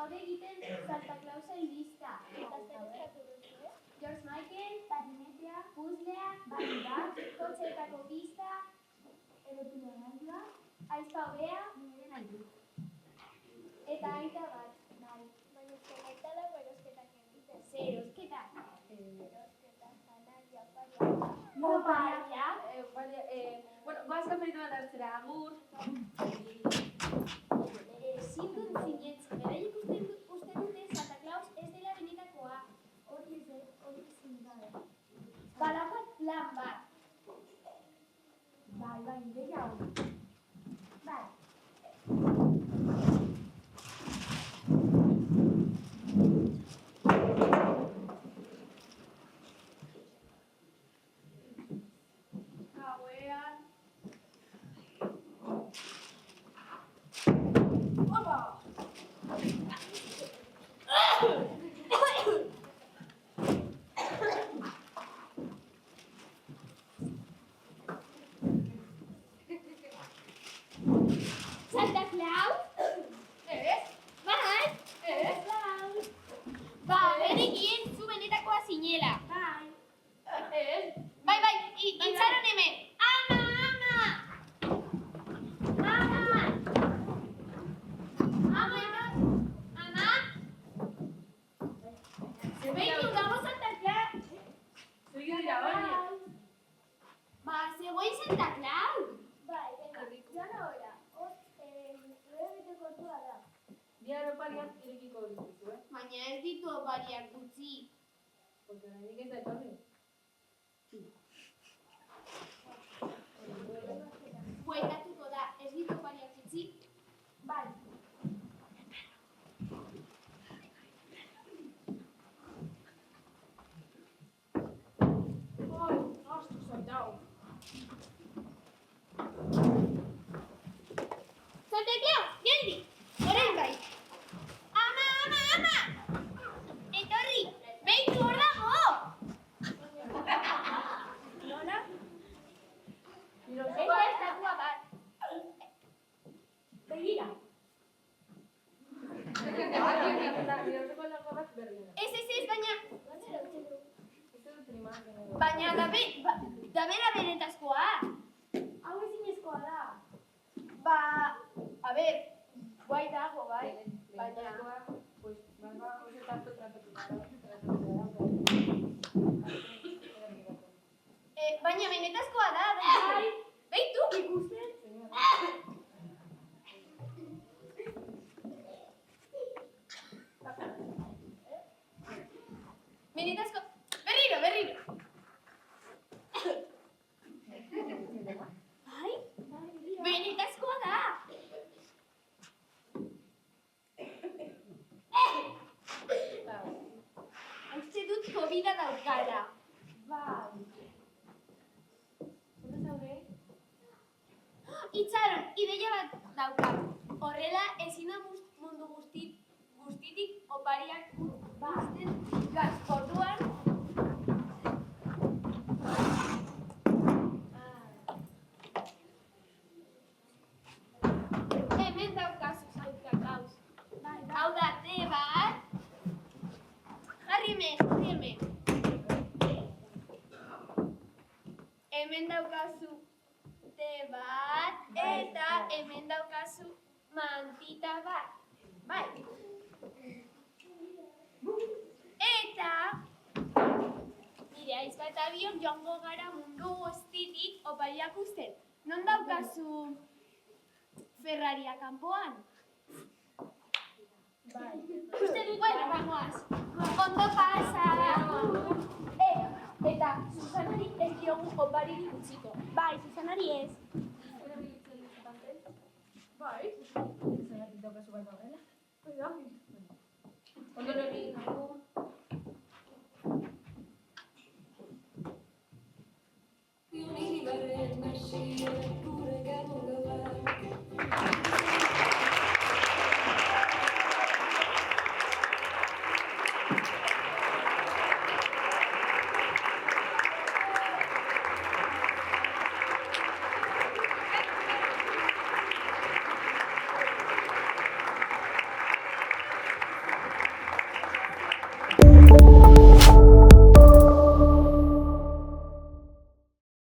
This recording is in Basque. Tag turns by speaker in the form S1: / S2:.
S1: gaude egiten Santa Clausa irista.
S2: Eta zer eskatu duzu?
S1: George Michael, patinetea, puzzlea, bat, kotxeetako pista, erotu legailua, aizpa hobea, nire nahi du. Eta aita bat, bai.
S2: Baina aita dago erosketak egiten.
S1: Zer erosketak?
S2: Erosketak, janaria, oparia.
S1: Oparia?
S3: Bueno, goaz kaparitu bat hartzera, agur.
S1: Zindun zinetzen, beraiek uste dute Santa Claus ez dela benetakoa. Hori ezin da. Badakat plan bat. Bai, ideia hori. Bai.
S3: Gauean.
S1: Santa Claus?
S3: Ez?
S1: Bai.
S3: Ez?
S1: Claus. Ba, berekien zu benetakoa zinela. Bai.
S3: Ez?
S1: Bai, itxaron hemen. Ama! Ama! Ama? Beitu dago Santa Claus.
S3: Zergio dira, bai?
S1: Ba, zegoen Santa Claus.
S2: Bai, venga, joan ahora. Gure egiteko ordua da.
S3: Bihar opariak irekiko dituzu,
S1: Baina ez ditu opariak gutxi.
S3: Porque oraindik ez da etorri.
S1: Bueltatuko da, ez ditu opariak gutxi. Bai.
S3: Ai, astu zaitau.
S1: Santa Claus, geldi! Orain bai. Ama! Etorri, behitu hor dago! Nola? Ez da estatua bat. Begira.
S3: Miroseko lako bat berdina.
S1: Ez, baina...
S2: Ganera utzi du.
S3: Ez dut imagen.
S1: Baina da bera benetazkoa. Hau ezinezkoa da. Ba, a ber, guai dago, bai. Baina...
S3: Pues, banga, oso tanto tratatu
S1: Baina benetazkoa da, bai. Beitu, ikusten. Benetazko... Berriro. Bai, benetazkoa da. Uste dut COVID-a daukala. Bai.
S3: Zer zaude?
S1: Itxaron, ideia bat daukat. Horrela, ezin da mundu guztitik opariak bazten gazkorduan. Hemen daukazu Santa Claus. Hau da, te bat. Jarri hemen. Hemen daukazu te bat, eta hemen daukazu mantita bat. Bai. Eta nire aizpa eta bion joango gara mundu guztitik opariak usten. Non daukazu Ferraria kanpoan?
S2: Bai.
S1: Uste dut bueno, bagoaz. Ondo pasa. Eta Susanari ez diogu oparirik utziko. Bai, Susanari ez.
S3: Bai. Zeratik daukazu bai bagela. Bai da. Ondo egin agur.
S4: Unibarren hasiera pure gamu gabak